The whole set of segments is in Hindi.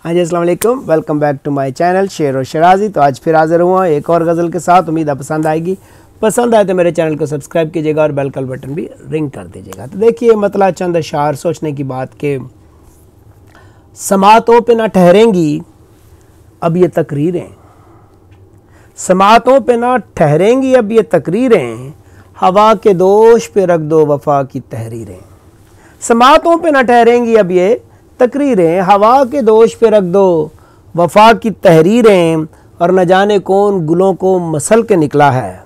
हाँ जी, अस्सलाम वालेकुम, welcome back to my channel शेर और शराजी। तो आज फिर हाज़िर हुआ एक और गज़ल के साथ। उम्मीद है पसंद आएगी। पसंद आए तो मेरे चैनल को सब्सक्राइब कीजिएगा और बेल का बटन भी रिंग कर दीजिएगा। तो देखिए, मतलब चंद अशार सोचने की बात के समातों पे ना ठहरेंगी अब ये तकरीरें, समातों पे ना ठहरेंगी अब ये तकरीरें, हवा के दोष पे रख दो वफा की तहरीरें। समातों पे ना ठहरेंगी अब ये तकरीरें, हवा के दोष पे रख दो वफा की तहरीरें। और न जाने कौन गुलों को मसल के निकला है,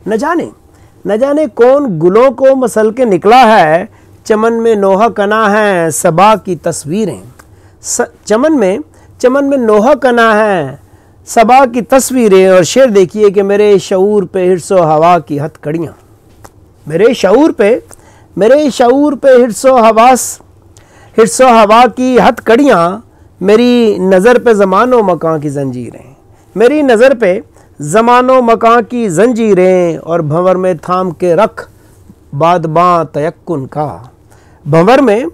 न जाने कौन गुलों को मसल के निकला है। चमन में नोहा कना है सबा की तस्वीरें, चमन में नोहा कना है सबा की तस्वीरें। और शेर देखिए कि मेरे शऊर पे हिर्सो हवा की हथकड़ियाँ, मेरे शऊर पे हिर्सो हवा की हथकड़ियाँ। मेरी नज़र पे ज़मानो मकां की ज़ंजीरें, मेरी नज़र पे ज़मानो मकां की ज़ंजीरें। और भंवर में थाम के रख बाद बाँ तयक्कुन का, भंवर में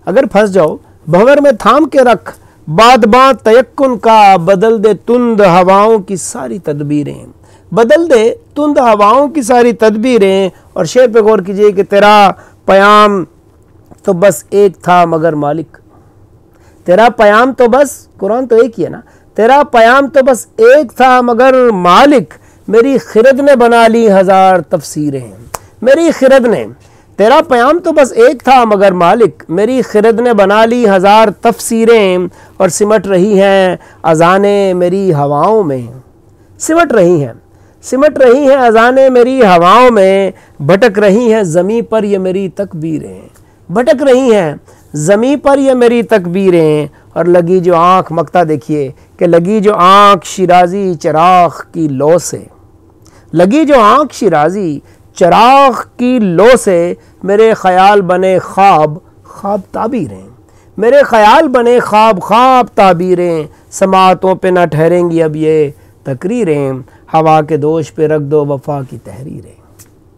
अगर फंस जाओ, भंवर में थाम के रख बाद बाँ तयक्कुन का। बदल दे तुंद हवाओं की सारी तदबीरें, बदल दे तुंद हवाओं की सारी तदबीरें। और शेर पे गौर कीजिए कि तेरा पयाम तो बस एक था मगर मालिक, तेरा पयाम तो बस, कुरान तो एक ही है ना, तेरा पयाम तो बस एक था मगर मालिक। मेरी खिरद ने बना ली हजार तफसीरें, मेरी खिरद ने, तेरा पयाम तो बस एक था मगर मालिक, मेरी खिरद ने बना ली हजार तफसीरें। और सिमट रही हैं अज़ानें मेरी हवाओं में, सिमट रही हैं अज़ानें मेरी हवाओं में। भटक रही हैं ज़मीं पर ये मेरी तकबीरें, भटक रही हैं ज़मीं पर ये मेरी तकबीरें। और लगी जो आँख, मक्ता देखिए कि लगी जो आँख शिराज़ी चराग़ की लो से, लगी जो आँख शिराज़ी चराग़ की लो से। मेरे ख़याल बने ख्वाब ख्वाब ताबीरें, मेरे ख़याल बने ख्वाब ख्वाब ताबीरें। समातों पे ना ठहरेंगी अब ये तकरीरें, हवा के दोष पे रख दो वफ़ा की तहरीरें।